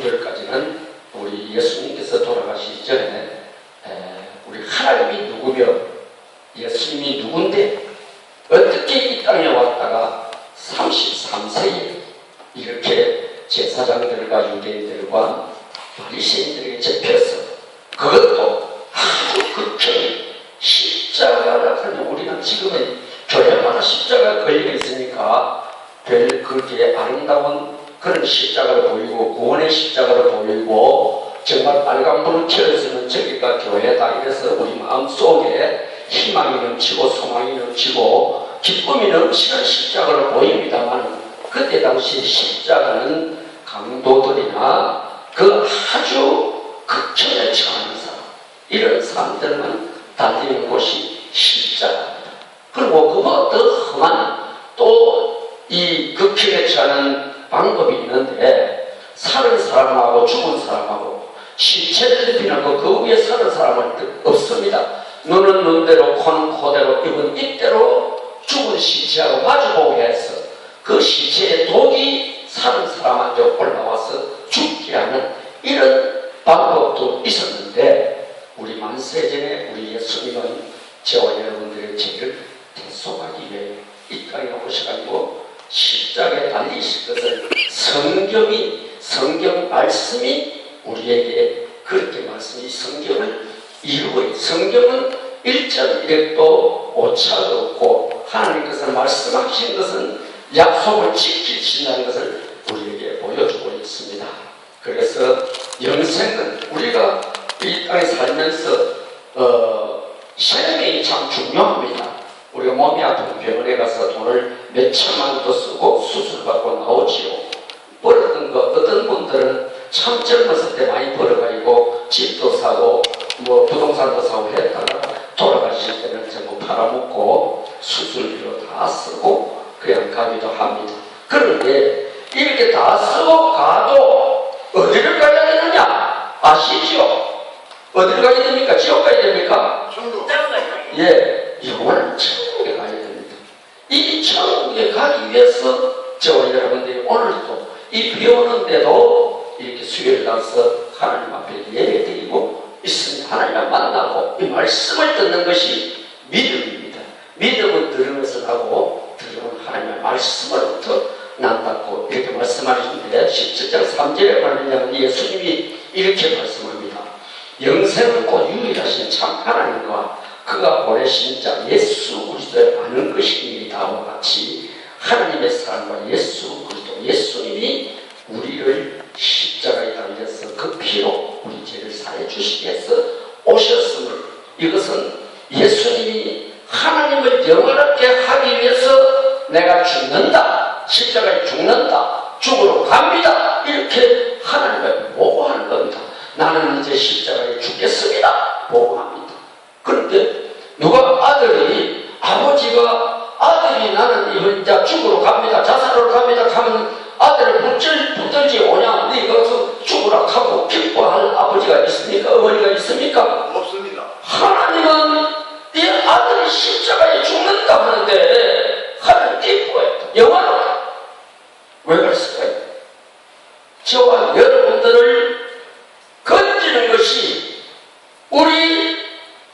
9절까지는 우리 예수님께서 돌아가시기 전에 우리 하나님이 누구며 예수님이 누군데 어떻게 이 땅에 왔다가 33세에 이렇게 제사장들과 유대인들과 바리새인들에게 잡혀서 그것도 아주 극형이 십자가라 하면 우리는 지금은 교회마다 십자가 걸려 있으니까 별 그렇게 아름다운 그런 십자가를 보이고 구원의 십자가를 보이고 정말 빨간불을 켜있으면 저기가 교회다 이래서 우리 마음속에 희망이 넘치고 소망이 넘치고 기쁨이 넘치는 십자가를 보입니다만 그때 당시 십자가는 강도들이나 그 아주 극현에 처하는 사람 이런 사람들만 달리는 곳이 십자가입니다. 그리고 그보다 더 험한 또 이 극현에 처하는 방법이 있는데 사는 사람하고 죽은 사람하고 시체를 비난고 그 위에 사는 사람은 없습니다. 눈은 눈대로 코는 코대로 입은 입대로 죽은 시체하고 마주보게 해서 그 시체에 독이 사는 사람한테 올라와서 죽게 하는 이런 방법도 있었는데 우리 만세전에 우리 예수님은 저와 여러분들의 죄를 대속하기 위해 이 땅에 오셔가지고 십자가에 달리실 것을 성경 말씀이 우리에게 그렇게 말씀이 성경을 이루고 있어요. 성경은 1.1획도 오차가 없고 하나님께서 말씀하신 것은 약속을 지키신다는 것을 우리에게 보여주고 있습니다. 그래서 영생은 우리가 이 땅에 살면서 생명이 참 중요합니다. 우리가 몸이 아프면 병원에 가서 돈을 몇 천만 원도 쓰고 수술받고 나오지요. 벌었던 거 어떤 분들은 참 젊었을 때 많이 벌어가지고 집도 사고 뭐 부동산도 사고 했다가 돌아가실 때는 전부 팔아먹고 수술비로 다 쓰고 그냥 가기도 합니다. 그런데 이렇게 다 쓰고 가도 어디를 가야 되느냐 아시죠? 어디를 가야 됩니까? 지옥 가야 됩니까? 천국. 예, 영원한 천국에 가야 됩니다. 이 천국에 가기 위해서 저와 여러분들이 오늘도 이 비 오는데도 이렇게 수요일 나서 하나님 앞에 예배드리고 있습니다. 하나님을 만나고 이 말씀을 듣는 것이 믿음입니다. 믿음은 들으면서 나고 들으면 하나님의 말씀으로부터 난다고 이렇게 말씀하시는데 17장 3절에 말하냐면 예수님이 이렇게 말씀합니다. 영생은 곧 유일하신 참 하나님과 그가 보내신 자 예수 그리스도를 아는 것입니다와 같이 하나님의 사랑과 예수 그리스도 예수님이 우리를 십자가에 달려서 그 피로 우리 죄를 사해 주시기 위해서 오셨음을 이것은 예수님이 하나님을 영원하게 하기 위해서 내가 죽는다 십자가에 죽는다 죽으러 갑니다 이렇게 하나님을 보고하는 겁니다. 나는 이제 십자가에 죽겠습니다 보고합니다. 그런데 누가 아들이 아버지가 아들이 나는 이번 이제 죽으러 갑니다 자살하러 갑니다 하면 아들을 붙들지 오냐 네가 죽으라 하고 기뻐할 아버지가 있습니까? 어머니가 있습니까? 없습니다. 하나님은 네 아들이 십자가에 죽는다 하는데 하나님 기뻐해요. 영원하게 왜 그랬을까요? 저와 여러분들을 건지는 것이 우리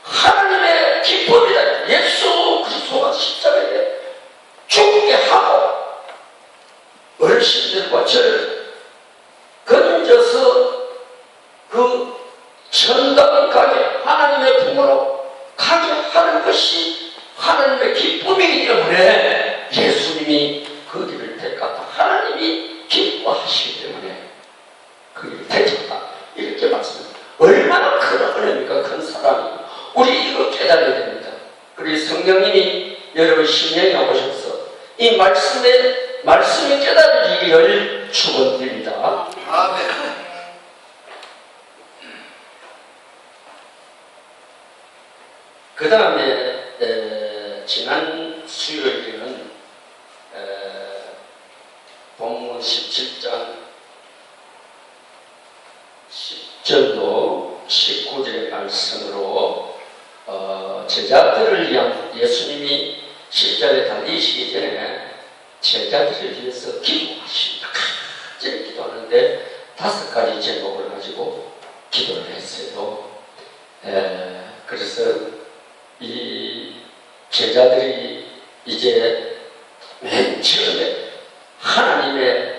하나님의 기쁨이다. 예수 그리스도가 십자가에 죽게 하고 어르신들과 저를 건져서 그 천당을 가게 하나님의 품으로 가게 하는 것이 하나님의 기쁨이기 때문에 예수님이 그 길을 택했다. 하나님이 기뻐하시기 때문에 그 길을 택했다. 이렇게 말씀합니다. 얼마나 큰 은혜입니까? 큰 사랑이. 우리 이거 깨달아야 됩니다. 그리고 성령님이 여러분 심령에 오셔서 이 말씀이 깨달아지기를 축원드립니다. 아멘. 그 다음에 지난 수요일에는 본문 17장 10절로 19절의 말씀으로 제자들을 위한 예수님이 십자가에 달리시기 전에 제자들을 위해서 기도하십니다. 간절히 기도하는데 5가지 제목을 가지고 기도를 했어요. 그래서 이 제자들이 이제 맨 처음에 하나님의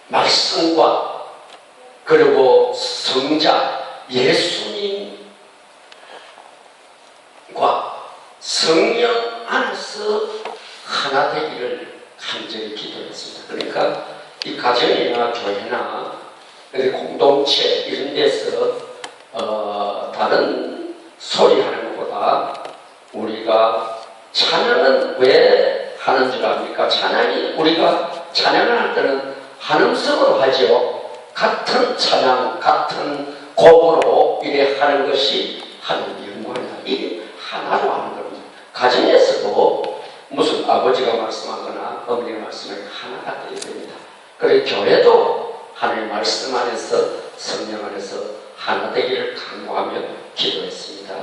말씀과 그리고 성자 예수님과 성령 안에서 하나 되기를 간절히 기도했습니다. 그러니까 이 가정이나 교회나 공동체 이런 데서 다른 소리 하는 것보다 우리가 찬양은 왜 하는 줄 압니까? 찬양이 우리가 찬양을 할 때는 한음성으로 하죠. 같은 찬양, 같은 곡으로 이래 하는 것이 하나님의 영광이다. 이게 하나로 하는 겁니다. 가정에서도 무슨 아버지가 말씀하거나 어머니가 말씀하거나 하나가 되어야 됩니다. 그리고 교회도 하나님의 말씀 안에서 성령 안에서 하나 되기를 간구하며 기도했습니다.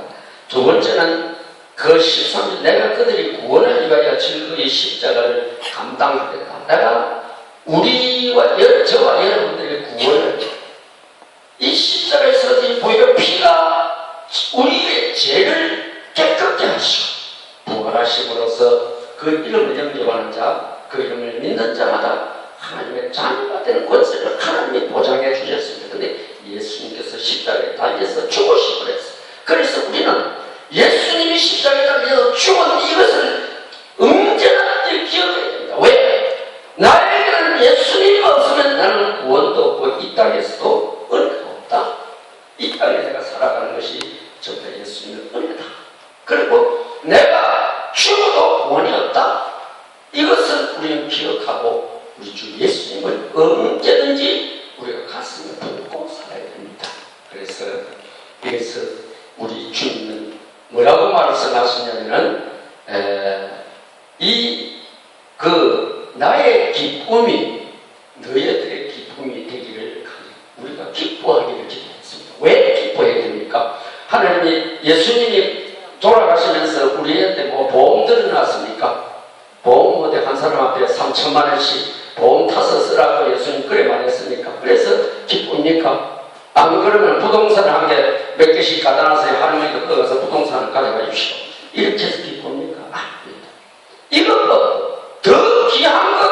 두 번째는 그 13일 내가 그들이 구원을 위하여 즐거이 십자가를 감당하겠다. 내가 우리와 저와 여러분들의 구원을 이 십자가에서 보이는 피가 우리의 죄를 깨끗게 하시고 부활하심으로써 그 이름을 영접하는 자, 그 이름을 믿는 자마다 하나님의 자녀가 되는 권세를 하나님이 보장해 주셨습니다. 근데 예수님께서 십자가에 달려서 죽으시고 그랬어요. 그래서 우리는 예수님이 십자가에 달려서 죽은 이것을 언제나 기억해야 됩니다. 왜? 나에게는 예수님이 없으면 나는 구원도 없고 이 땅에서도 은혜가 없다. 이 땅에 내가 살아가는 것이 전부 예수님의 은혜다. 그리고 내가 죽어도 구원이 없다. 이것을 우리는 기억하고 우리 주 예수님을 언제든지 우리가 가슴에 품고 살아야 됩니다. 그래서 우리 주님은 뭐라고 말씀하시냐면은 나의 기쁨이 너희들의 기쁨이 되기를 우리가 기뻐하기를 기도했습니다. 왜 기뻐해야 됩니까? 하나님이 예수님이 돌아가시면서 우리한테 뭐 보험 들어놨습니까? 보험 어디 한 사람 앞에 3천만 원씩 보험 타서 쓰라고 예수님 그래 말했습니까? 그래서 기쁩니까? 안 그러면 부동산 한 개 몇 개씩 갖다 놨어요. 할머니도 꺼가서 부동산을 가져가 주시오. 이렇게 해서 기쁩니까? 아닙니다. 이것보다 더 귀한 것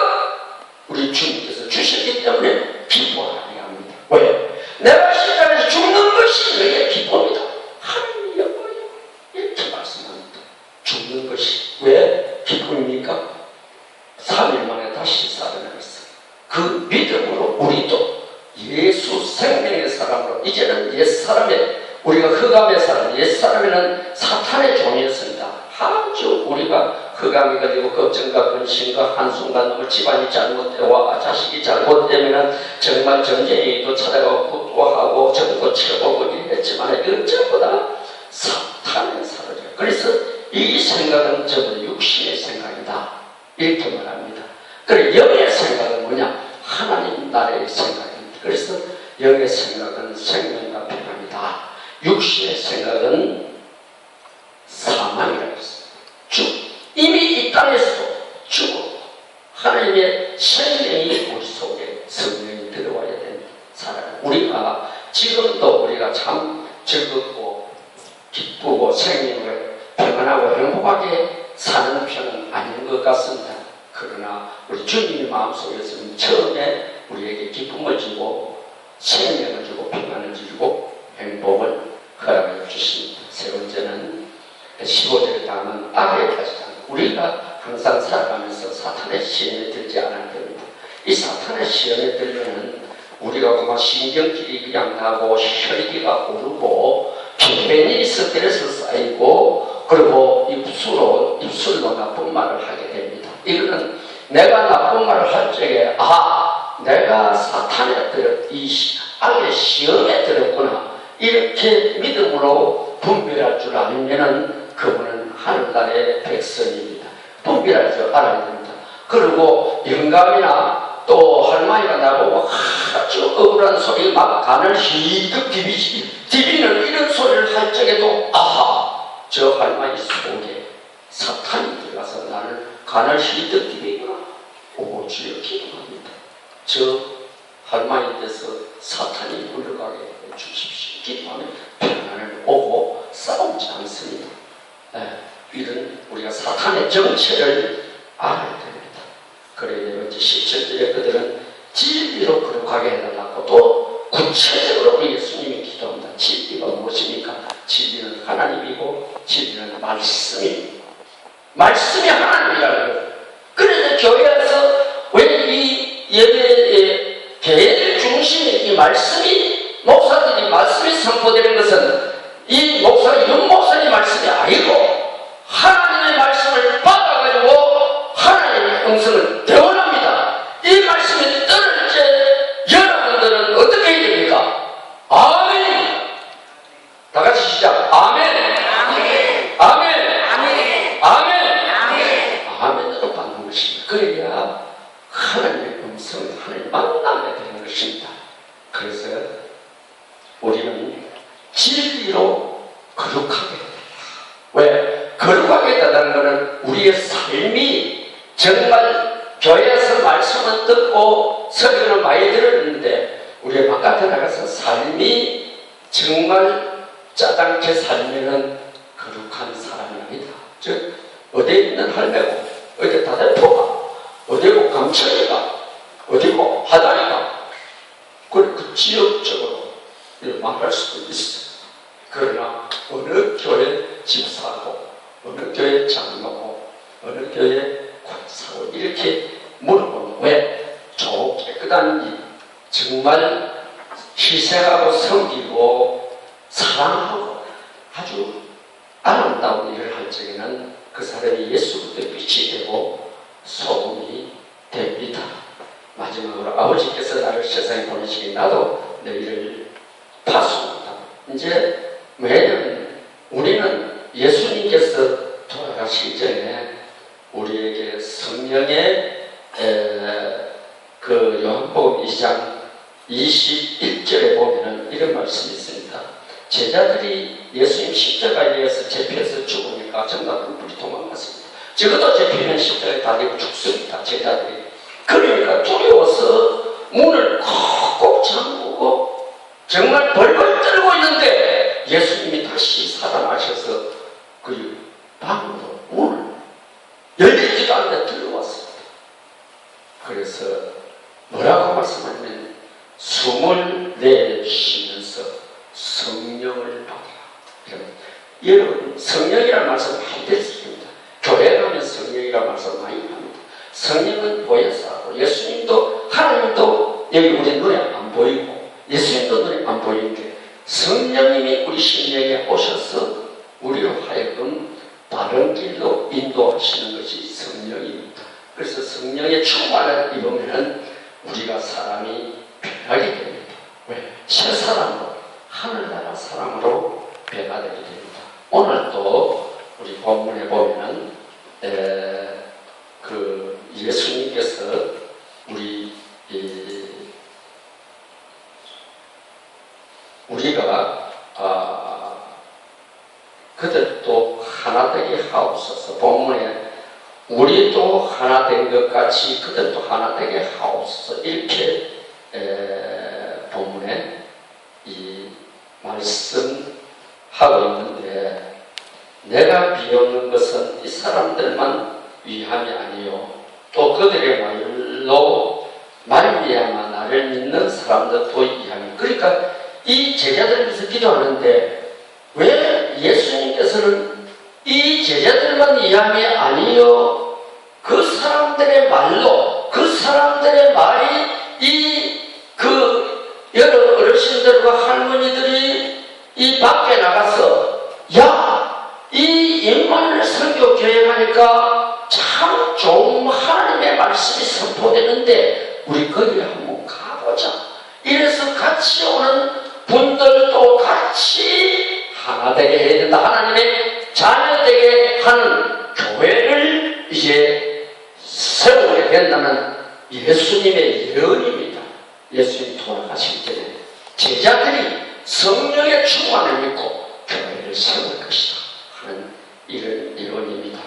우리 주님께서 주셨기 때문에 기뻐하게 합니다. 왜? 내가 십자가에서 죽는 것이 너희의 기쁨이다. 하나님의 영광이요. 이렇게 말씀합니다. 죽는 것이 왜 기쁨입니까? 3일 만에 다시 살아나겠어요. 그 믿음으로 우리도 예수 생명의 사람으로 이제는 옛사람의 우리가 흑암의 사람, 옛사람에는 사탄의 종이었습니다. 아주 우리가 흑암이 가지고 걱정과 근심과 한순간 집안이 잘못되고 자식이 잘못되면 정말 전쟁이도 찾아가고 구토하고 정도 쳐보고 이랬지만 이건 전부 다 사탄의 사람이에요. 그래서 이 생각은 전부 육신의 생각이다. 이렇게 말합니다. 그래 영의 생각은 뭐냐? 하나님 나라의 생각입니다. 그래서 영의 생각은 생명과 평안이다. 육신의 생각은 사망이라고 했습니다. 이미 이 땅에서 죽어 하나님의 생명이 우리 속에 성령이 들어와야 됩니다. 우리가 지금도 우리가 참 즐겁고 기쁘고 생명을 평안하고 행복하게 사는 편은 아닌 것 같습니다. 그러나 우리 주님의 마음속에서는 처음에 우리에게 기쁨을 주고 생명을 주고 평안을 주고 행복을 허락해 주십니다. 세 번째는 15절에 담은 악에 빠지지 않고 우리가 항상 살아가면서 사탄의 시험에 들지 않아야 됩니다. 이 사탄의 시험에 들면은 우리가 그만 신경질이 그냥 나고 혈기가 오르고 괜히 스트레스 쌓이고 그리고 입술로 나쁜 말을 하게 됩니다. 이거는 내가 나쁜 말을 할 적에 내가 사탄의 이 악의 시험에 들었구나 이렇게 믿음으로 분별할 줄 알면은 그분은 하늘나라의 백성입니다. 분별할 줄 알아야 됩니다. 그리고 영감이나 또 할머니가 나보고 아주 억울한 소리 막 간을 희득 디비는 이런 소리를 할 적에도 저 할머니 속에 사탄이 들어가서 나를 간을 희득 디비구나. 주여 기도합니다. 저 할머니 가운데서 사탄이 물러가게 해주십시오. 기도하면 평안을 오고 싸우지 않습니다. 이런 우리가 사탄의 정체를 알아야 됩니다. 그래야 이제 17절에 그들은 진리로 거룩하게 해달라고 또 구체적으로 예수님이 기도합니다. 진리가 무엇입니까? 진리는 하나님이고 진리는 말씀입니다. 말씀이 하나님이라고요. 그래서 교회에서 왜 이 예배의 교회의 중심에 이 말씀이 목사들이 말씀이 선포되는 것은 이 목사 윤 목사님 말씀이 아니고 하나님의 말씀을 받아가지고 하나님의 음성을 대원합니다. 이 말씀이 떨어질 때 여러분들은 어떻게 해야 됩니까? 아멘. 다 같이 시작. 아멘. 아멘. 아멘. 아멘. 아멘. 아멘으로 받는 것입니다. 그래야 하나님의 음성을 하나님 만나게 되는 것입니다. 그래서 우리는 진리로 거룩하게 됩니다. 왜? 거룩하게 된다는 것은 우리의 삶이 정말 교회에서 말씀을 듣고 설교를 많이 들었는데 우리가 바깥에 나가서 삶이 정말 짜장게 살면은 거룩한 사람이 아니다. 즉 어디에 있는 할매고 어디 다대포가 어디고 감천이가 어디고 하다리가 그 지역적으로 말할 수도 있어요. 그러나 어느 교회 집사고 어느 교회 장로고 어느 교회 권사고 이렇게 물어보면 왜? 좋고 깨끗한 일 정말 희생하고 섬기고 사랑하고 아주 아름다운 일을 할 적에는 그 사람이 예수부터 빛이 되고 소금이 됩니다. 마지막으로 아버지께서 나를 세상에 보내시기 나도 너희를 파수한다. 이제 왜냐면 우리는 예수님께서 돌아가시기 전에 우리에게 성령의 그 요한복음 2장 21절에 보면은 이런 말씀이 있습니다. 제자들이 예수님 십자가에 의해서 잡혀서 죽으니까 정답은 불이 도망갔습니다. 적어도 잡히면 십자가에 달리고 죽습니다. 제자들이. 그러니까 두려워서 문을 콕콕 잠그고 정말 벌벌 떨고 있는데 예수님이 다시 살아나셔서 그 방으로 문을 열리지도 않는데 들어왔습니다. 그래서 뭐라고 말씀하냐면 숨을 내쉬면서 성령을 받아라. 여러분 성령이라는 말씀 많이 들었습니다. 교회 가면 성령이라는 말씀 많이 합니다. 성령은 보혜사고 예수님도 하나님도 여기 우리 눈에 안 보이고 예수님도 눈에 안 보이는데 성령님이 우리 심령에 오셔서 우리로 하여금 바른 길로 인도하시는 것이 성령입니다. 그래서 성령의 충만을 입으면 우리가 사람이 변하게 됩니다. 왜? 새 사람으로 하늘나라 사람으로 변화되게 됩니다. 오늘 또 우리 본문에 보면은 그 예수님께서 우리가 그들도 하나 되게 하옵소서. 본문에 우리도 하나 된 것 같이 그들도 하나 되게 하옵소서. 이렇게 본문에 이 말씀하고 있는데 내가 비웃는 것은 이 사람들만 위함이 아니요 또 그들의 말로 말미암아 나를 믿는 사람들도 위함이. 그러니까 이 제자들에서 기도하는데 왜 예수님께서는 이 제자들만 위함이 아니요 그 사람들의 말로 그 사람들의 말이 여러 어르신들과 할머니들이 이 밖에 나가서 이 임마누엘 선교 교회 가니까 참 좋은 하나님의 말씀이 선포되는데 우리 거기에 한번 가보자. 이래서 같이 오는 분들도 같이 하나 되게 해야 된다. 하나님의 자녀 되게 하는 교회를 이제 세우게 된다는 예수님의 예언입니다. 예수님 돌아가실 때는 제자들이 성령의 충만을 믿고 교회를 세울 것이다 하는 이런 예언입니다.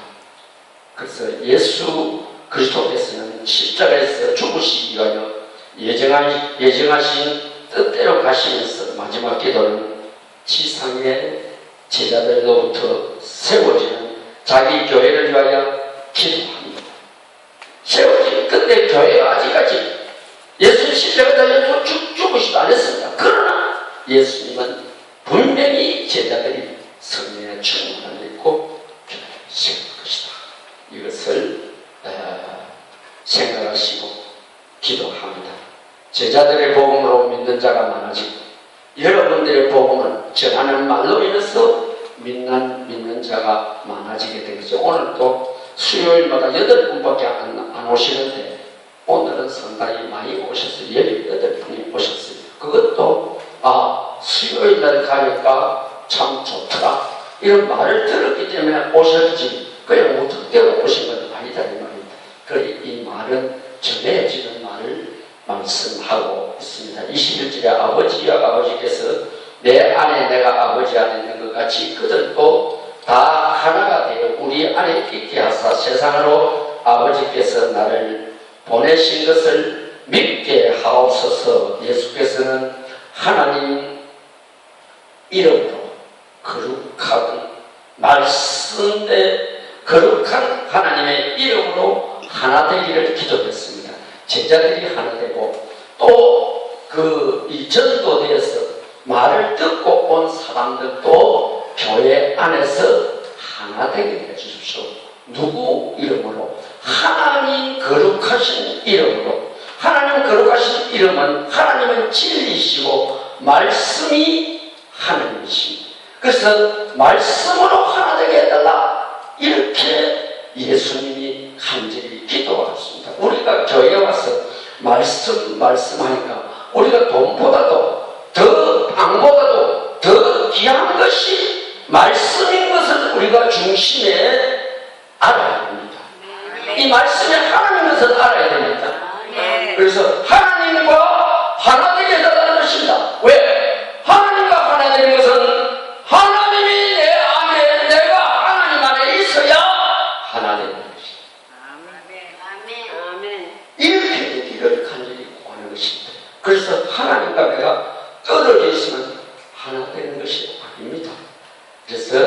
그래서 예수 그리스도께서는 십자가에서 죽으시기 위하여 예정하신 뜻대로 가시면서 마지막 기도는 지상의 제자들로부터 세워지는 자기 교회를 위하여 기도합니다. 세워진 끝내 교회가 아직까지 예수님 십자가 달려 죽으시도 않았습니다. 그러나 예수님은 분명히 제자들이 성령의 충만을 믿고 교회를 세울 것이다. 이것을 생각하시고 기도합니다. 제자들의 복음으로 믿는 자가 많아지고 여러분들의 복음을 전하는 말로 인해서 믿는 자가 많아지게 되겠죠. 오늘도 수요일마다 8분밖에 안 오시는데 오늘은 상당히 많이 오셨어요. 18분이 오셨어요. 그것도 수요일날 가니까 참 좋더라 이런 말을 들었기 때문에 오셨지 그냥 무턱대고 오신 건 아니다 이 말입니다. 이 말은 전해지는 말을 말씀하고 있습니다. 21절에 아버지께서 내 안에 내가 아버지 안에 있는 것 같이 그들도 다 하나가 되어 우리 안에 있게 하사 세상으로 아버지께서 나를 보내신 것을 믿게 하옵소서. 예수께서는 하나님 이름으로 거룩한 말씀에 거룩한 하나님의 이름으로 하나 되기를 기도했습니다. 제자들이 하나 되고 또 이 전도되어서 말을 듣고 온 사람들도 교회 안에서 하나 되게 해주십시오. 누구 이름으로? 하나님 거룩하신 이름으로. 하나님 거룩하신 이름은 하나님은 진리시고 말씀이 하나님이십니다. 그래서 말씀으로 하나 되게 해달라 이렇게 예수님이 간절히 기도하셨습니다. 우리가 교회에 와서 말씀하니까 우리가 돈보다도 더 방보다도 더 귀한 것이 말씀인 것을 우리가 중심에 알아야 됩니다. 이 말씀이 하나님인 것을 알아야 됩니다. 그래서 하나님과 하나 되게 해달라는 것입니다. 왜? 하나님과 하나 되는 것은 하나님이 내 안에 내가 하나님 안에 있어야 하나 되는 것입니다. 이렇게 되기를 간절히 구하는 것입니다. 그래서 하나님과 내가 떨어져 있으면 하나 되는 것이 아닙니다. 그래서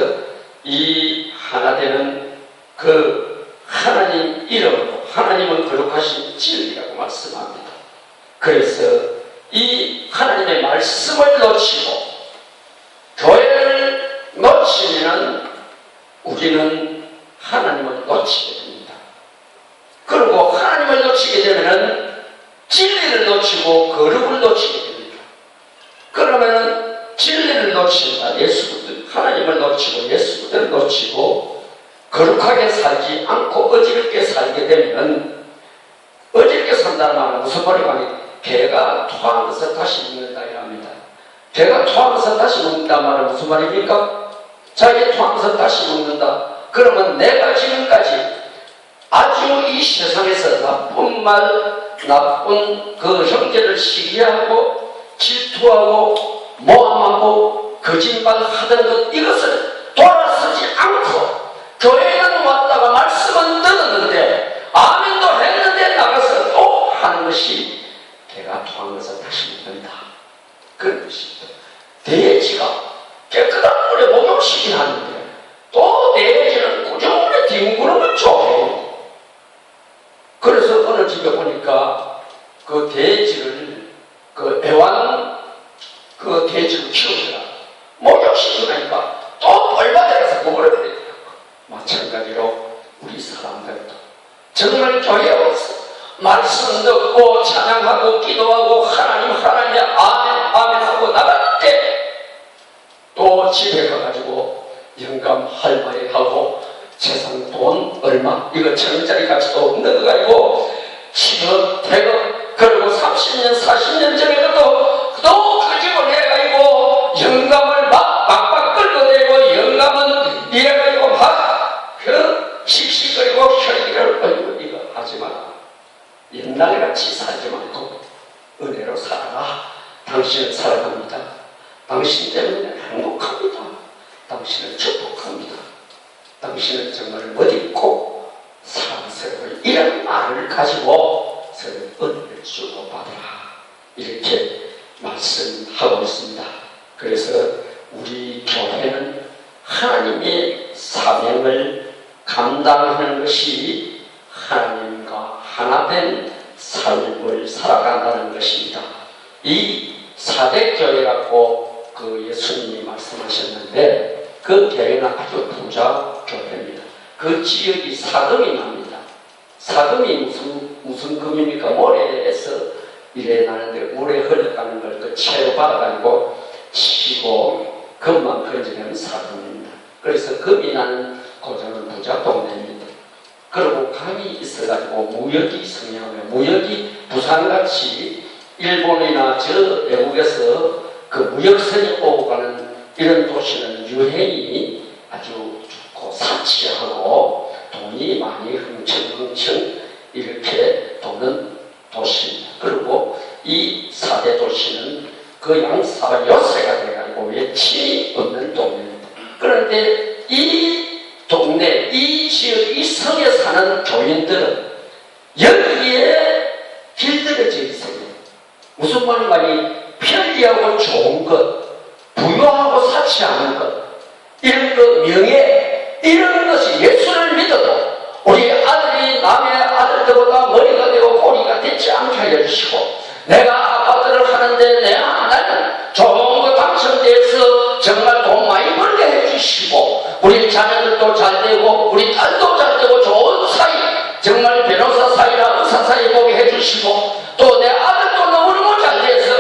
이 하나 되는 그 하나님 이름으로 하나님은 거룩하신 진리라고 말씀합니다. 그래서 이 하나님의 말씀을 놓치고 교회를 놓치면 우리는 하나님을 놓치게 됩니다. 그리고 하나님을 놓치게 되면 진리를 놓치고 거룩을 놓치게 됩니다. 그러면 진리를 놓친다. 하나님을 놓치고 예수를 놓치고 거룩하게 살지 않고 어지럽게 살게 되면 어지럽게 산다는 말은 무슨 말이냐? 개가 토하면서 다시 먹는다 이랍니다. 개가 토하면서 다시 먹는다 말은 무슨 말입니까? 자기 토하면서 다시 먹는다. 그러면 내가 지금까지 아주 이 세상에서 나쁜 말, 나쁜 그 형제를 시기하고 질투하고 모함하고 거짓말 하던 것 이것을 돌아서지 않고 교회는 왔다가 말씀은 들었는데 아멘도 했는데 나가서 또 하는 것이 개가 토하면서 다시 먹는다. 그런 것입니다. 돼지가 깨끗한 물에 목욕시kin 하는데 또 돼지는 꾸준히 뒹구름을 좋아해요. 그래서 어느 집에 보니까 그 돼지를 그 애완 그 돼지를 키우더라. 목욕시키니까 또 벌받아 가서 먹으려 그래요. 마찬가지로 우리 사람들도 정말 교회에 와서 말씀 듣고 찬양하고 기도하고 하나님 아멘 아멘 하고 나갈 때 또 집에 가가지고 영감 할머니 하고 세상 돈 얼마 이거 1,000원짜리 값도 넣어가지고 치료 대금 그리고 30년 40년 전에도 또 그 집을 해가지고 영감을 막 끌어대고 영감은 이래가지고 막 씩씩거리고 혈기를 벌리고 이거 하지 마라. 옛날에 같이 살지 말고 은혜로 살아라. 당신은 살아갑니다. 당신 때문에 행복합니다. 당신은 축복합니다. 당신은 정말 멋있고 사랑스러워 이런 말을 가지고 서로 은혜를 주고받으라. 이렇게 말씀하고 있습니다. 그래서 우리 교회는 하나님의 사명을 감당하는 것이 하나님과 하나된 삶을 살아간다는 것입니다. 이 사대교회라고 그 예수님이 말씀하셨는데 그 교회는 아주 부자 교회입니다. 그 지역이 사금이 납니다. 사금이 무슨 금입니까? 모래에서 이래 나는데 물에 흘러가는 걸 그 채로 받아가지고 치고 금만 건지면 사금입니다. 그래서 금이 나는 고장은 부자 동네입니다. 그리고 강이 있어가지고 무역이 성행하며 무역이 부산같이 일본이나 저 외국에서 그 무역선이 오고 가는 이런 도시는 유행이 아주 좋고 사치하고 돈이 많이 흥청흥청 이렇게 도는 도시입니다. 그리고 이 4대 도시는 그 양사가 요새가 돼가지고 외침이 없는 동네입니다. 그런데 이 동네, 이 지역, 이 성에 사는 교인들은 여기에 길들여져 있어요. 무슨 말인가니 편리하고 좋은 것, 부유하고 사치하는 것, 이런 것, 명예, 이런 것이 예수를 믿어도 우리 아들이 남의 아들들보다 머리가 되고 꼬리가 되지 않게 알려주시고 내가 아빠들을 하는데 나는 좋은 거 당첨돼서 정말 돈 많이 벌게 해주시고 우리 자녀들도 잘 되고 우리 딸도 잘 되고 좋은 사이 정말 변호사 사이나 의사 사이 보게 해주시고 또 내 아들도 너무너무 잘 돼서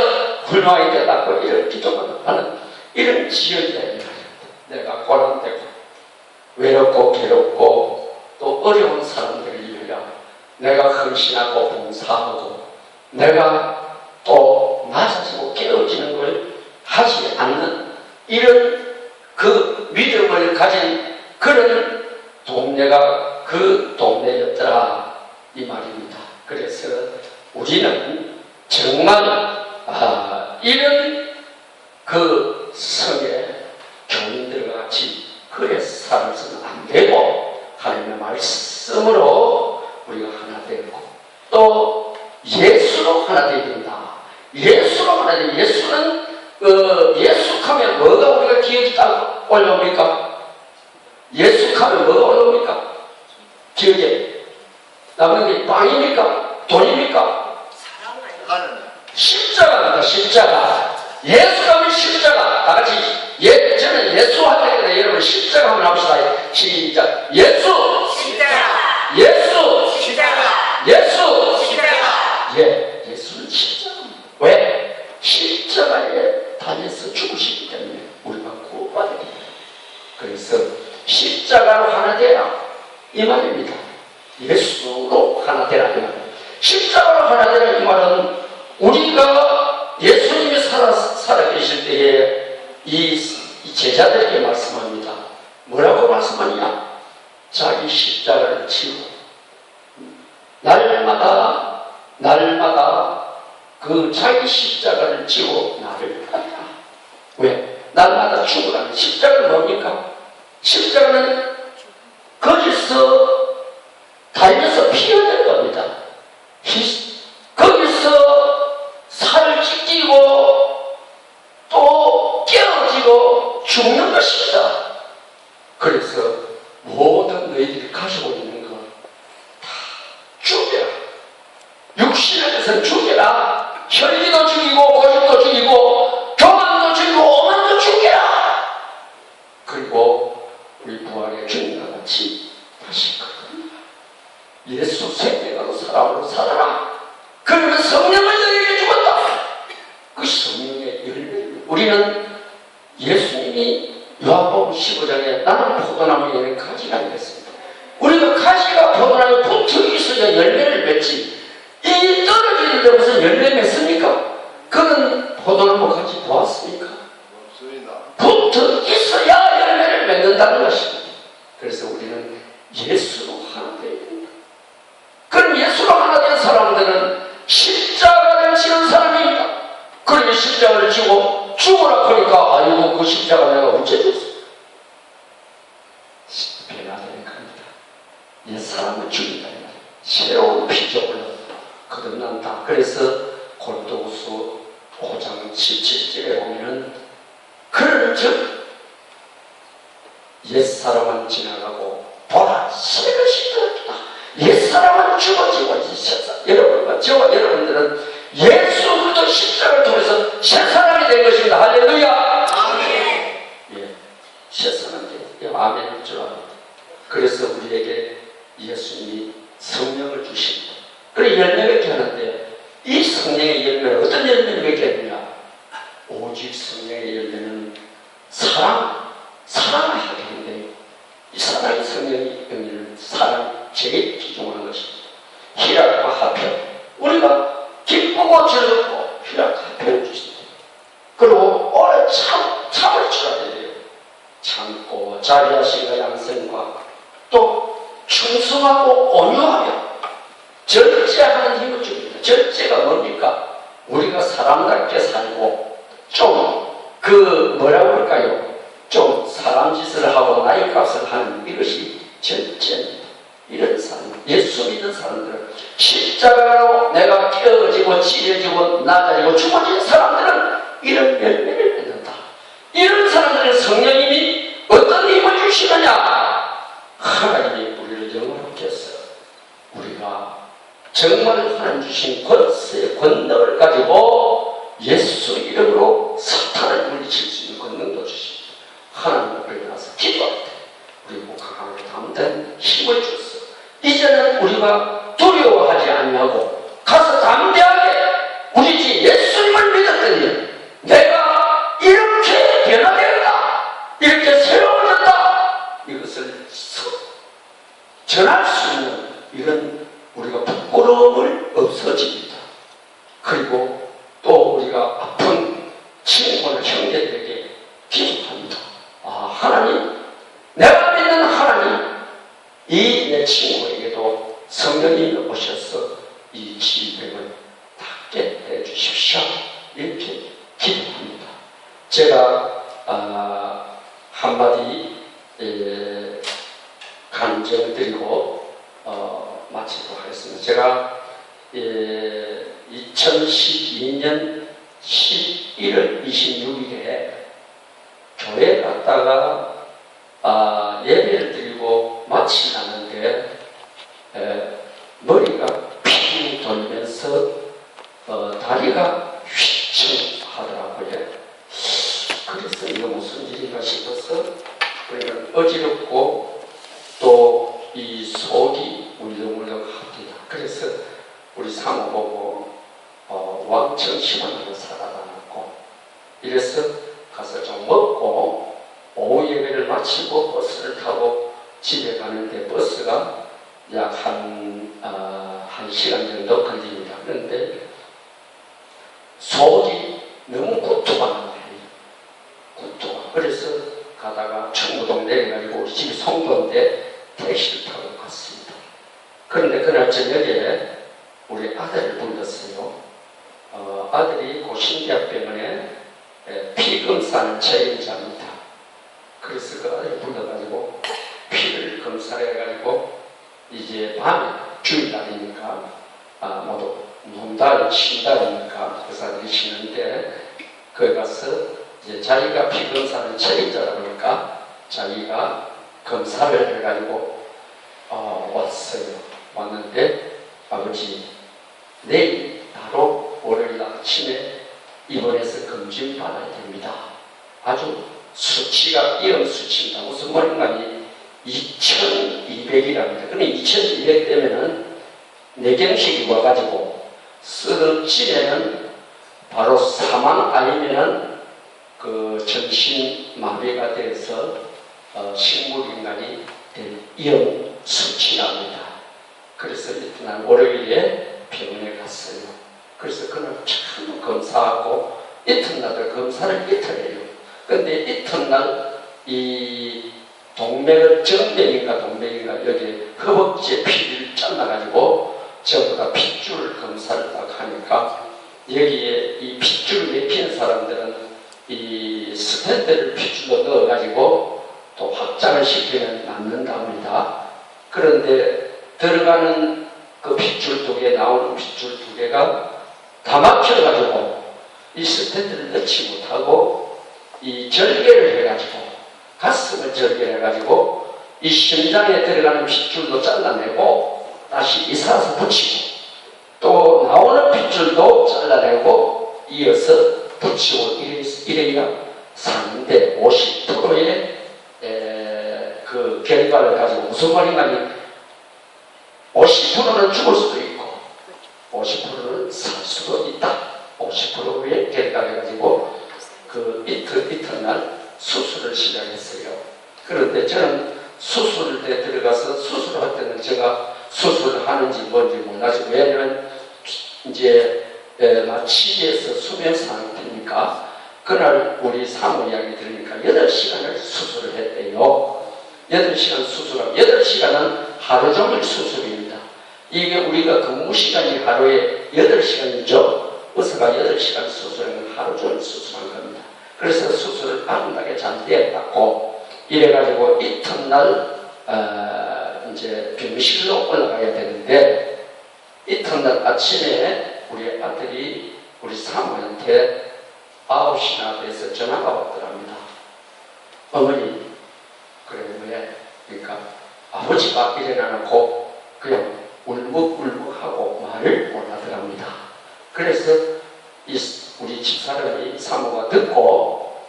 훌륭하게 되라고 이런 기도를 하는 이런 지역이다. 내가 고난되고 외롭고 괴롭고 또 어려운 사람들을 위하여 내가 헌신하고 봉사하고 내가 또 낮아지고 깨어지는 걸 하지 않는 이런 그 믿음을 가진 그런 동네가 그 동네였더라 이 말입니다. 그래서 우리는 정말 이런 그 성의 교인들과 같이 그래 살아서는 안 되고 하나님의 말씀으로 우리가 하나 되고 또 예수로 하나 되어야 된다. 예수로 하나 되고 예수는 예수하면 뭐가 우리가 기억이 딱 올라옵니까? 예수하면 뭐가 올라옵니까? 기억에 남는 게 빵입니까? 돈입니까? 십자가입니다. 십자가. 예수하면 십자가. 다 같이 저는 예수 할 때 여러분 십자가 한번 합시다. 시작. 예수 십자가. 예수 십자가. 예수 십자가. 예, 예수는 십자가입니다. 왜? 십자가에 달려서 죽으시기 때문에 우리가 구원받아야 됩니다. 그래서 십자가로 하나 되라 이 말입니다. 예수로 하나 되라 이 말입니다. 십자가로 하나 되라 이 말은 우리가 예수님이 살아 계실 때에 이 제자들에게 말씀합니다. 뭐라고 말씀하냐? 자기 십자가를 지고 날마다 그 자기 십자가를 지고 나를 따르라. 왜? 날마다 죽으라는 십자가는 뭡니까? 십자가는 거기서 달려서 피 흘릴 겁니다. 거기서 살을 찢기고 또 깨어지고 죽는 것입니다. 그래서 모든 너희들이 가지고 있는 것 다 죽여라. 육신에 대해서 죽여라. 혈기도 죽이고 고집도 죽이고 교만도 죽이고 오만도 죽여라. 그리고 우리 부활의 주님과 같이 다시 거듭나라. 예수 생명으로 사람으로 살아라. 그러면 성령을 너희에게 주었다. 그 성령의 열매를 우리는 예수님이 요한복음 15장에 나는 포도나무에는 가지가 아니겠습니다. 우리가 가지가 포도나무에 붙어 있어야 열매를 맺지. 이 떨어지는데 무슨 열매 맺습니까? 그는 포도나무 가지 보았습니까? 붙어 있어야 열매를 맺는다는 것입니다. 그래서 우리는 예수로 하나 되어야 된다. 그럼 예수로 하나 된 사람들은 십자가를 지는 사람입니다. 그러니 십자가를 지고 죽으라 그러니까 아이고 그 십자가 내가 어째 줬어? 변화되는 겁니다. 옛 사람을 죽인다. 새로운 피조물로 거듭난다. 그래서 골도후서 5장 17절에 보면은 그런즉 옛사람은 지나가고 보라 새 것이 되었다. 옛사람은 죽어지고 여러분과 저와 여러분들은 예수 그리스도 십자가를 통해서 새 사람이 된 것입니다. 할렐루야. 아멘. 예, 새 사람이 된 아멘일 줄 압니다. 그래서 우리에게 예수님이 성령을 주십니다. 그래 열매 맺게 하는데 이 성령의 열매는 어떤 열매를 맺게 했느냐? 오직 성령의 열매는 사랑을 하게 했는데 이 사랑의 성령의 의미는 사랑이 제일 기중한 것입니다. 희락과 화평, 우리가 기쁘고 즐겁고 희락과 화평을 주십니다. 그리고 오래 참을 줄 알아야 돼요. 참고 자비하심과 양선과 또 충성하고 온유하며 절제하는 힘을 줍니다. 절제가 뭡니까? 우리가 사람답게 살고 좀 뭐라고 할까요? 좀 사람 짓을 하고 나이 값을 하는 이것이 절제입니다. 이런 사람, 예수 믿는 사람들은 십자가로 내가 깨어지고 찢어지고 낮아지고 죽어진 사람들은 이런 열매를 맺는다. 이런 사람들은 성령님이 어떤 힘을 주시느냐? 하나님이 우리를 영원하게 해서 우리가 정말 하나님 주신 권세, 권능을 가지고 예수 이름으로 사탄을 물리칠 수 있는 권능도 주십니다. 하나님 앞에 나서 기도할 때 우리 강하게 담대한 힘을 주었어. 이제는 우리가 두려워하지 않냐고 가서 담대하게 우리 집 예수님을 믿었더니 내가 이렇게 변화되었다, 이렇게 새로워졌다, 이것을 전할 수 있는 이런 우리가 부끄러움을 없어집니다. 그리고 또 우리가 아픈 친구나 형제들에게 기도합니다. 하나님, 내가 믿는 하나님, 이 내 친구에게도 성령이 오셔서 이 질병을 낫게 해주십시오. 이렇게 기도합니다. 제가 한마디 간증을 드리고 마치도록 하겠습니다. 제가 2012년 11월 26일에 교회 갔다가 예배를 드리고 마치려는데 머리가 핑 돌면서 다리가 휘청하더라고요. 그래서 이거 무슨 일인가 싶어서 그러니까 어지럽고 또 이 속이 울렁울렁합니다. 그래서 우리 사모 보고 왕청 시간으로 사다 놨고 이래서 가서 좀 먹고 오후 예배를 마치고 버스를 타고 집에 가는데 버스가 약 한 시간 정도 걸립니다. 그런데 속이 너무 구토가 나요. 구토가. 그래서 가다가 청구동 내려가지고 우리 집이 송도인데 택시를 타고 갔습니다. 그런데 그날 저녁에 우리 아들을 불렀어요. 아들이 고신대학병원에 피검사는 책임자입니다. 그래서 그 아들을 불러가지고 피를 검사해가지고 이제 밤에 주일날이니까 모두 논달, 신달이니까 의사들이 쉬는데 거기 가서 이제 자기가 피검사는 책임자다 보니까 자기가 검사를 해가지고 왔어요. 왔는데 아버지 내일 바로 월요일 아침에 입원해서 검진 받아야 됩니다. 아주 수치가 이런 수치입니다. 무슨 말인가니 2200이랍니다. 근데 2200 되면은 뇌경색이 와가지고 쓰러지면은 바로 사망 아니면은 그 정신마비가 돼서 식물인간이 된 이런 수치랍니다. 그래서 이튿날 월요일에 병원에 갔어요. 그래서 그날 참 검사하고 이튿날도 검사를 이틀 해요. 근데 이튿날 이 동맥을 정맥인가 여기 허벅지에 피를 잘라가지고 전부 다 핏줄 검사를 딱 하니까 여기에 이 핏줄 맥힌 사람들은 이 스텐트를 핏줄로 넣어가지고 또 확장을 시키면 낫는답니다. 그런데 들어가는 그 핏줄 두 개, 나오는 핏줄 두 개가 다 막혀가지고 이 스탠드를 넣지 못하고 이 절개를 해가지고 가슴을 절개해가지고 이 심장에 들어가는 핏줄도 잘라내고 다시 이사서 붙이고 또 나오는 핏줄도 잘라내고 이어서 붙이고 이래야 사는데 50%의 그 결과를 가지고 무슨 말인가니 50%는 죽을 수도 있고 50%는 살 수도 있다. 50%의 결과를 가지고 그 이튿날 수술을 시작했어요. 그런데 저는 수술대 들어가서 수술할 때는 제가 수술을 하는지 뭔지 몰라서 왜냐면 이제 치기에서 수면 상태니까 그날 우리 사모 이야기 들으니까 8시간을 수술을 했대요. 8시간 수술하고 8시간은 하루 종일 수술입니다. 이게 우리가 근무 시간이 하루에 8시간이죠. 의사가 8시간 수술하면 하루 종일 수술한 겁니다. 그래서 수술을 아름답게 잘 됐다고 이래가지고 이튿날 이제 병실로 올라가야 되는데 이튿날 아침에 우리 아들이 우리 사모한테 9시나 돼서 전화가 왔더랍니다. 어머니, 그래 왜? 그러니까 아버지가 일어나놓고 그냥 울먹울먹하고 말을 못하더랍니다. 그래서 우리 집사람이 사모가 듣고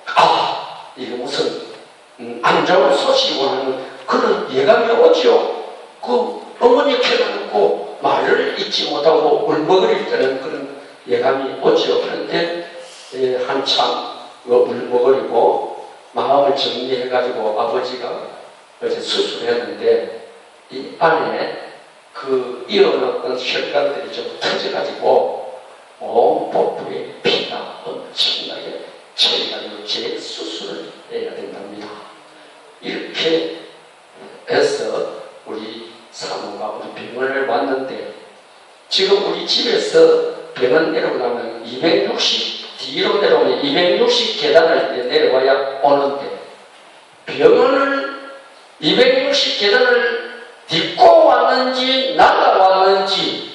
이게 무슨 안 좋은 소식이고 하는 그런 예감이 오죠. 그 어머니 켜놓고 말을 잊지 못하고 울먹거릴 때는 그런 예감이 오죠. 그런데 한참 울먹거리고 마음을 정리해가지고 아버지가 어제 수술했는데 이 안에 그 이어놨던 혈관들이 좀 터져가지고 온 복부에 피가 엄청나게 차가지고 재수술을 해야 된답니다. 이렇게 해서 우리 사모가 우리 병원을 왔는데 지금 우리 집에서 병원 내려가면 260 뒤로 내려오면 260 계단을 내려와야 오는데 병원을 260 계단을 딛고 왔는지 날아왔는지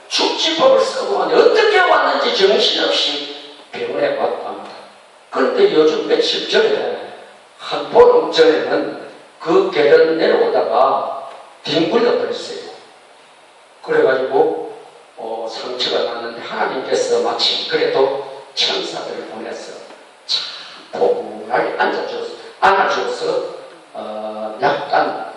축지법을 쓰고 어떻게 왔는지 정신없이 병원에 왔답니다. 그런데 요즘 며칠 전에 한 보름 전에는 그 계단 내려오다가 뒹굴려 버렸어요. 그래가지고 상처가 났는데 하나님께서 마침 그래도 천사들을 보내서 참 포근하게 안아줘서 약간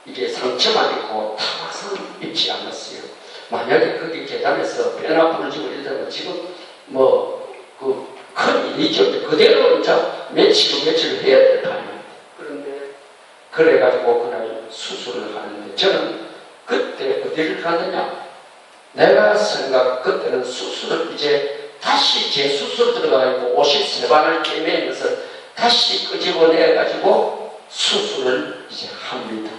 이게 상처만 있고 타박상 입지 않았어요. 만약에 거기 계단에서 뼈나 부러지고 이러다가 지금 큰 일이죠. 그대로 이제 며칠 해야 될 판이에요. 그런데 그래가지고 그날 수술을 하는데 저는 그때 어디를 가느냐? 내가 그때는 수술을 이제 다시 재수술 들어가가지고 53반을 꿰매면서 다시 끄집어내가지고 수술을 이제 합니다.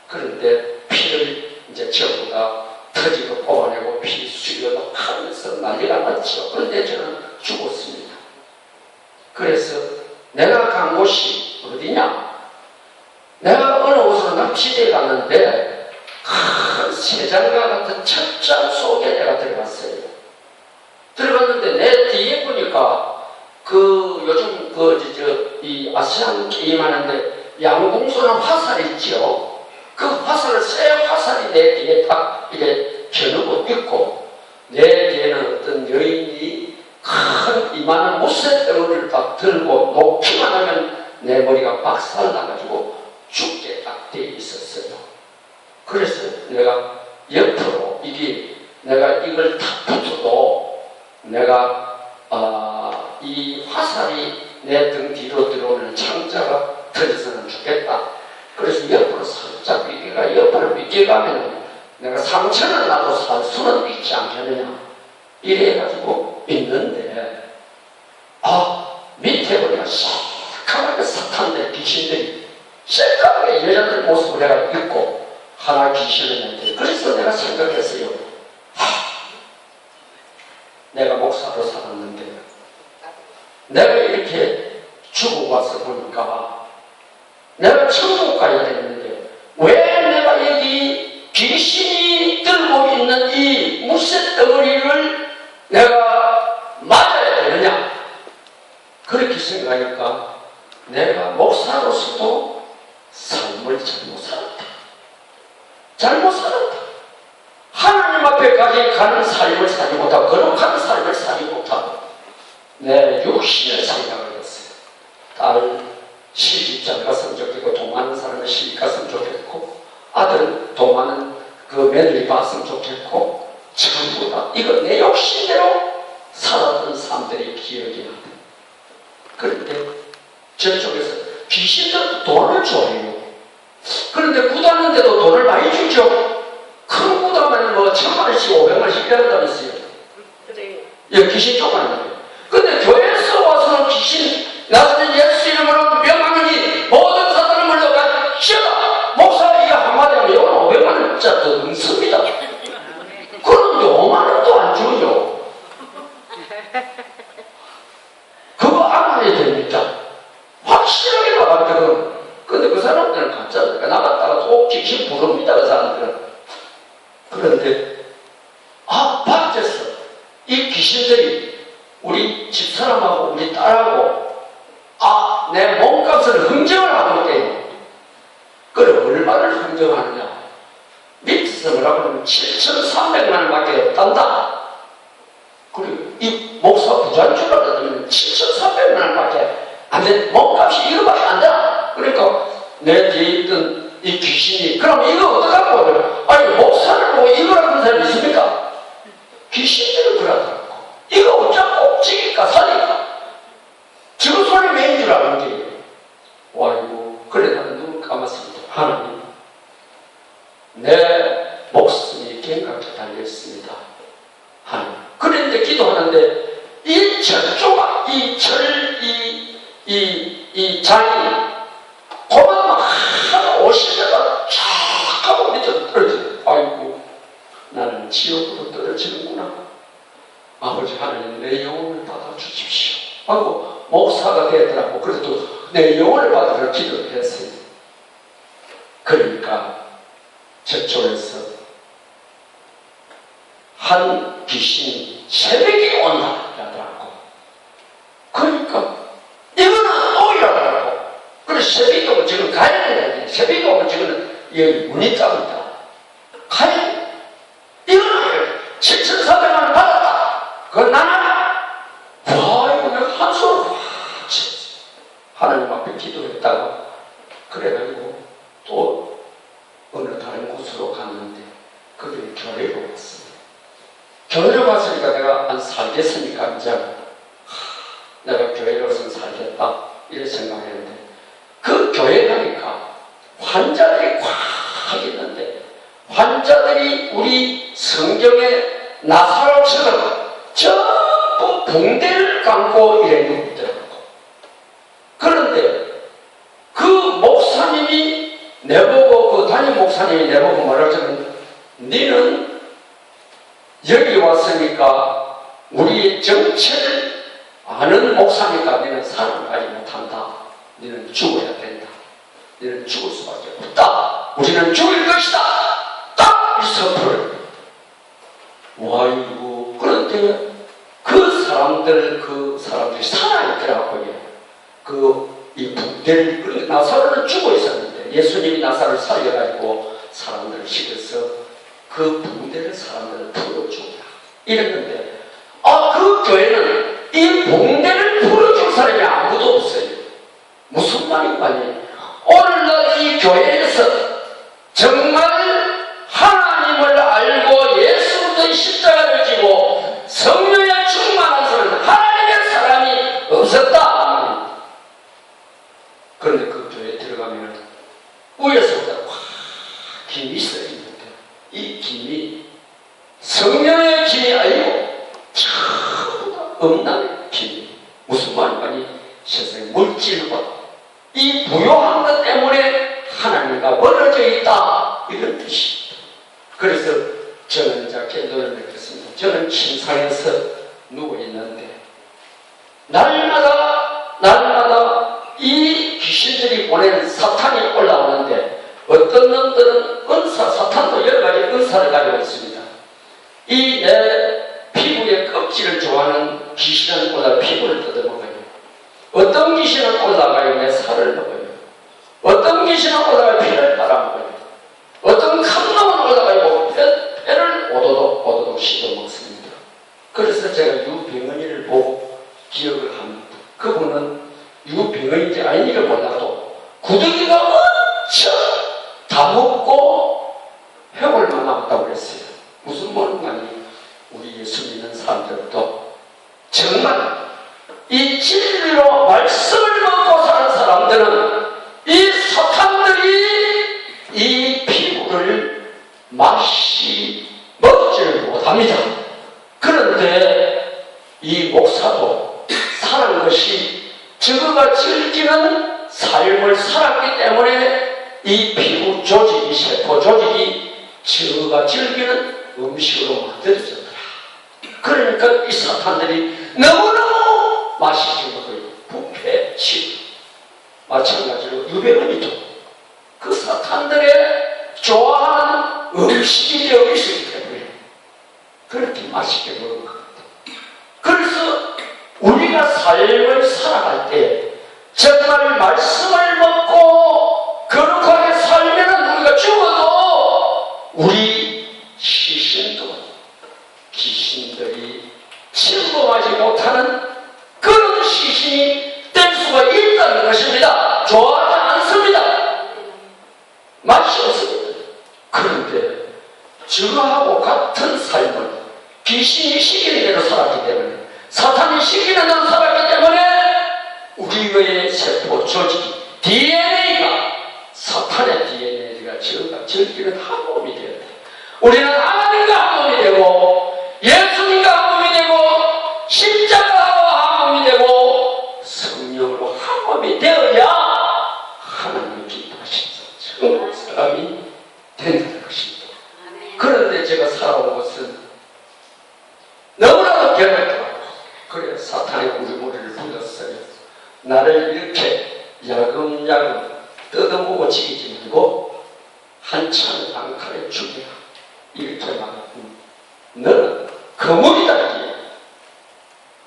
그런데 피를 이제 전부 다 터지고 뽑아내고 피 수혈도 하면서 난리가 났죠. 그런데 저는 죽었습니다. 그래서 내가 간 곳이 어디냐? 내가 어느 곳으로 납치되어 갔는데 큰 세장과 같은 철장 속에 내가 들어갔어요. 들어갔는데 내 뒤에 보니까 요즘 이 아시안 게임 하는데 양궁소나 화살이 있죠. 그 화살을 새 화살이 내 뒤에 딱 이렇게 겨누고 있고 내 뒤에는 어떤 여인이 큰 이만한 무쇠 덩어리를 딱 들고 놓기만 하면 내 머리가 박살나가지고 죽게 딱 돼 있었어요. 그래서 내가 옆으로 내가 이걸 탁 붙어도 내가 이 화살이 내 등 뒤로 들어오는 창자가 터져서는 죽겠다. 그래서 옆으로 살짝 옆으로 비껴가면 내가 상처를 나도 살 수는 있지 않겠느냐. 이래가지고 있는데 밑에 보니까 새까맣게 사탄들 귀신들이 새까맣게 여자들 모습을 내가 입고 하나 귀신을 냈는데 그래서 내가 생각했어요. 내가 목사로 살았는데 내가 이렇게 죽어 와서 보니까 내가 천국 가야 되는데 왜 내가 여기 귀신이 들고 있는 이 무쇠 덩어리를 그렇게 생각하니까 내가 목사로서도 삶을 잘못 살았다. 잘못 살았다. 하나님 앞에까지 가는 삶을 살지 못하고 거룩한 삶을 살지 못하고 내 육신을 생각을 했어요. 딸 시집잘 갔으면 좋겠고 돈 많은 사람은 시집 갔으면 좋겠고 아들은 돈 많은 그 며느리 봤으면 좋겠고 전부 다 이거 내 욕심대로 살았던 사람들이 기억이 나요. 그런데 저쪽에서 귀신들도 돈을 줘요. 그런데 구다는데도 돈을 많이 주죠. 큰 구다면 뭐 1000만원씩 500만원씩 이런다면서요. 예, 귀신 쫓아내요. 근데 교회에서 와서는 귀신 나서는 예수 이름으로 명하느니 모든 사단을 물러가 쉬어라. 목사가 이거 한마디 하면 이건 500만원짜리 더 넘습니다. 그런데 5만원도 안 주죠. 그거 알아야 됩니다. 확실하게 나갔거든. 근데 그 사람들은 가짜니까 나갔다가 또 귀신 부릅니다. 그 사람들은. 그런데 밖에서 이 귀신들이 우리 집사람하고 우리 딸하고 내 몸값을 흥정을 하고 있대요. 그럼 얼마를 흥정하느냐? 밑에서 뭐라고 하면 7,300만 원밖에 없단다. 그리고 이 목사 부자주라 그러면 7,300만 원밖에 안 돼. 몸값이 이거밖에 안 돼. 그러니까 내 뒤에 있던 이 귀신이 그럼 이거 어떡하고? 아니 목사를 보고 이거라고 하는 사람이 있습니까? 귀신들은 그러더라고. 이거 어쩌고 찍일까 살릴까? 지금 소리 매인 줄 아는 게 와이고 그래 나는 눈을 감았습니다. 하나님 내 목숨이 갱각에 달려있습니다. 하나님 그런데 기도하는데 이 철조가 이 장이 고만 막 하나 50대가 쫙 하고 밑으로 떨어져요. 아이고 나는 지옥으로 떨어지는구나. 아버지 하나님 내 영혼을 받아주십시오 하고 목사가 되더라고. 그래도 내 영혼을 받으러 기도를 했어요. 그러니까 저쪽에서 한 귀신이 새벽에 온다 하더라고. 그러니까 이거는 또 이러더라고. 그래서 새벽에 오면 지금 가야 된다. 새벽에 오면 지금 여기 문이 짭니다. 가야 돼. 이거는 7,400만 원 받았다. 그건 나는 이거 내가 한숨을 확 치지. 하나님 앞에 기도했다가 그래가지고 또 어느 다른 곳으로 갔는데 그게 교회로 갔습니다. 교회로 갔으니까 내가 안 살겠으니까 이제 내가 교회로서는 살겠다 이렇게 생각했는데 그 교회 가니까 환자들이 꽉 있는데 환자들이 우리 성경의 나사로처럼 전부 붕대를 감고 이래 있더라고. 그런데 그 목사님이 내보고 그 담임 목사님이 내보고 뭐라고 하면 너는 여기 왔으니까 우리의 정체를 아는 목사니까 너는 살아가지 못한다. 너는 죽어야 된다. 너는 죽을 수밖에 없다. 우리는 죽을 것이다. 딱 이 선포를. 와이고 그런데 그 사람들이 살아있더라고요. 이 붕대를 나사로는 죽어 있었는데 예수님이 나사로를 살려가지고 사람들을 시켜서 그 붕대를 사람들을 풀어주라 이랬는데 그 교회는 이 붕대를 풀어줄 사람이 아무도 없어요. 무슨 말인가 하니 오늘날 이 교회에서 정말 하나님을 알고 예수의 십자가를 지고 성령에 충만한 사람은 하나님의 사람이 없었다. 그런데 그 교회에 들어가면 위에서부터 확 김이 써있는데 이 김이 성령의 김이 아니고 전부 다 음란의 김이 무슨 말인가 하니 세상의 물질과 이 부요한 것 때문에 하나님과 멀어져 있다 이런 뜻입니다. 그래서 저는 이제 기도를 맺겠습니다. 저는 침상에서 누워있는데 날마다 이 귀신들이 보낸 사탄이 올라오는데 어떤 놈들은 사탄도 여러 가지 은사를 가지고 있습니다. 이 내 피부의 껍질을 좋아하는 귀신은 올라 피부를 뜯어먹어요. 어떤 귀신은 올라가요 내 살을 먹어요. 어떤 귀신은 올라가요 피를 빨아먹어요. 어떤 칸놈은 올라가요 폐를 오도독 씹어먹습니다. 그래서 제가 유병헌이를 보고 기억을 합니다. 그분은 유병헌인지 아닌지를 몰라도 구더기가 엄청 다 먹고 회골만 남았다고 그랬어요. 무슨 말인가니 우리 예수 믿는 사람들도 정말 이 진리로 말씀을 먹고 사는 사람들은 이 사탄들이 이 피부를 먹지를 못합니다. 그런데 이 목사도 사는 것이 저가 즐기는 삶을 살았기 때문에 이 피부 조직이 세포 조직이 저가 즐기는 음식으로 만들어졌더라. 그러니까 이 사탄들이 너무너무 맛있게 먹어요. 부패, 침. 마찬가지로 유병헌이도 그 사탄들의 좋아하는 음식이 되어 있기 때문에 그렇게 맛있게 먹은 것 같아요. 그래서 우리가 삶을 살아갈 때 정말 말씀을 먹고 거룩하게 살면 우리가 죽어도 우리 시신도 귀신들이 침범하지 못하는 그런 시신이 될 수가 있다는 것입니다. 좋아하지 않습니다. 맛이 없습니다. 그런데 저하고 같은 삶을 귀신이 시키는 대로 살았기 때문에 사탄이 시키는 대로 살았기 때문에 우리의 세포 조직이 DNA가 사탄의 DNA가 저가 즐기는 한 몸이 되어야 돼요. 우리는 하나님과 한 몸이 되고 예수님과 한 몸이 되고 십자가와 한 몸이 되고 성령으로 한 몸이 되어야 하나님을 기뻐하시면서 정말 사람이 된다는 것입니다. 그런데 제가 살아온 것은 너무나도 괴롭더라고요. 그래 사탄의 우리머리를 불렀어요. 나를 이렇게 야금야금 뜯어보고 지키지 말고 한참 단칼에 죽이라 이렇게 말하고 너는 거물이다 이게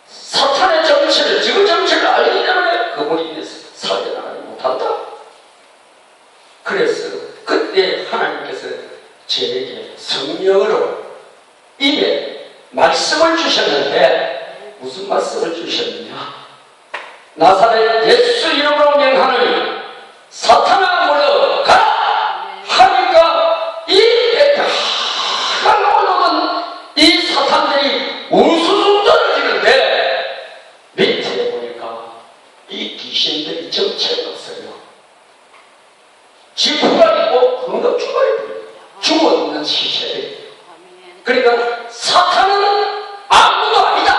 사탄의 정체를 지금 정체를 알기 때문에 거물이 살려나가지 못한다. 그래서 그때 하나님께서 저에게 성령으로 입에 말씀을 주셨는데 무슨 말씀을 주셨느냐. 나사렛 예수 이름으로 명하노니 사탄아 물러가라 하니까 이 올라오는 이 사탄들이 우수수 떨어지는데 밑에 보니까 이 귀신들이 정체가 없어요. 지푸가 있고 흥덕 죽어버려요. 죽어있는 시체들. 그러니까 사탄은 아무도 아니다.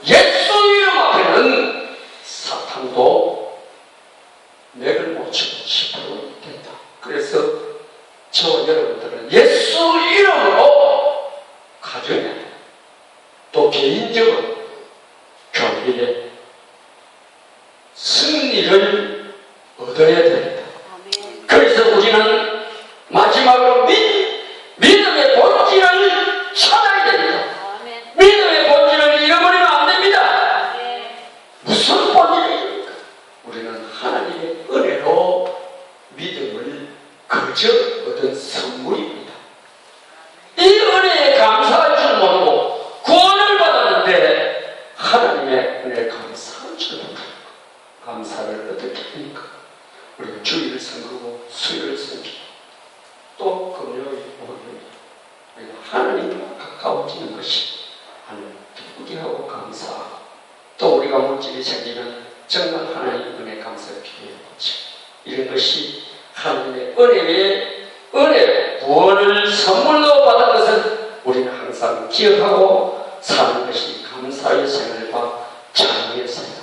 예수 이름 앞에는 사탄도 맥을 못 치고 10% 된다. 그래서 저 여러분들은 예수 이름으로 가정에 또 개인적으로 교회에 승리를 얻어야 됩니다. 그래서 우리는 마지막으로 믿음의 본질을 찾아야 됩니다. 믿음의 본질을 잃어버리면 안 됩니다. 무슨 본질입니까? 우리는 하나님의 은혜로 믿음을 거저 얻은 선물입니다. 이 은혜에 감사할 줄 모르고 구원을 받았는데 하나님의 은혜에 감사할 줄 모르고 감사를 어떻게 합니까? 우리가 주일을 섬기고 수요일을 섬기고 또 금요일, 목요일 우리가 하나님과 가까워지는 것이 하나님 기쁘게 하고 감사하고 또 우리가 물질이 생기면 정말 하나님 은혜 감사를 기도해보죠. 이런 것이 하나님의 은혜 구원을 선물로 받은 것은 우리는 항상 기억하고 사는 것이 감사의 생활과 찬양의 생활입니다.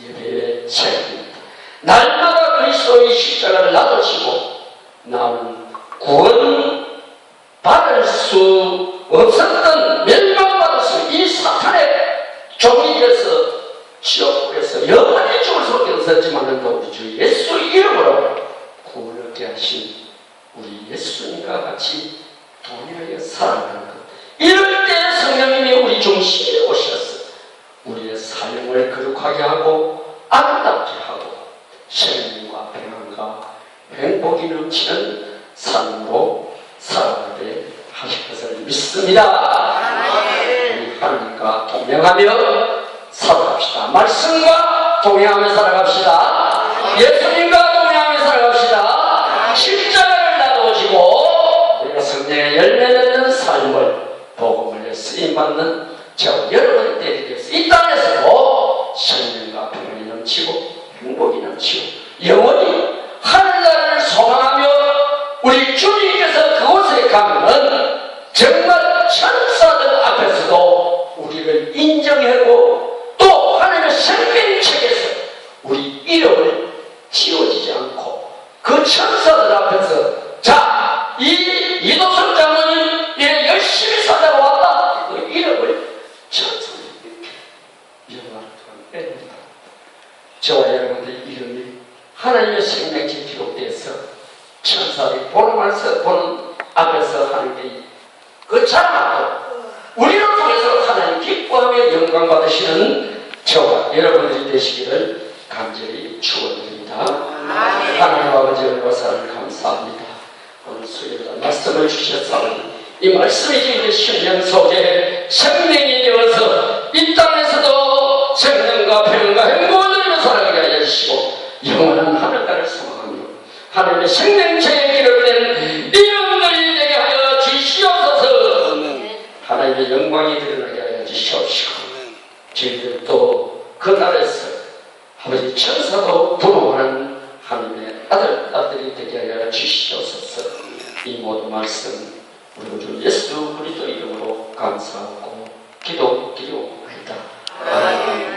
예배의 책입니다. 날마다 그리스도의 십자가를 나누시고 나는 구원 받을 수 없었던 멸망받을 수 이 사탄의 종이 돼서 지옥불에서 영원히 죽을 수밖에 없었지만 우리 주 예수 이름으로 구원을 얻게 하신 우리 예수님과 같이 동일하게 살아가는 것. 이럴 때 성령님이 우리 중심에 오셔서 우리의 삶을 거룩하게 하고 아름답게 하고 생명과 평안과 행복이 넘치는 삶으로 살아가게 하실 것을 믿습니다. 우리 하나님과 동행하며 살아갑시다. 말씀과 동행하며 살아갑시다. 예수님과 동행하며 살아갑시다. 십자가를 나누어지고 우리가 성령의 열매 맺는 삶을 복음을 쓰임받는 저와 여러분이 되기 위해서 이 땅에서도 생명과 평안이 넘치고 행복이 넘치고 영원히 하늘나라를 소망하며 우리 주님께서 그곳에 가면은 정말 천사들 앞에서도 우리를 인정하고 또 하나님의 생명책에서 우리 이름을 지워지지 않고 그 천사들 앞에서 자, 이도섭 장로님 열심히 살다가 왔다. 그 이름을 천사님께 영원한 동안 빼낸다. 저와 여러분들의 이름이 하나님의 생명책에 기록되어서 천사들이 보는 앞에서 하는 게 그 자랑하고 우리를 통해서 하나님 기뻐하며 영광 받으시는 저와 여러분들이 되시기를 간절히 축원드립니다. 하나님 아버지 은혜와 사랑을 감사합니다. 오늘 수요일 말씀을 주셨사오니 이 말씀이 저희의 심령 속에 생명이 되어서 이 땅에서도 생명과 평안과 행복을 누리며 살아가게 하여 주시고 영원한 하늘나라를 소망하며 하나님의 생명체에 기록된 이름들이 되게 하여 주시옵소서. 하나님의 영광이 드러나게 하여 주시옵시고 저희들도 그날에서 아버지 천사도 부러워하는 하나님의 아들이 되게 하여 주시옵소서. 이 모든 말씀 우리 주 예수 그리스도 이름으로 감사하고 기도드리옵나이다. 아멘.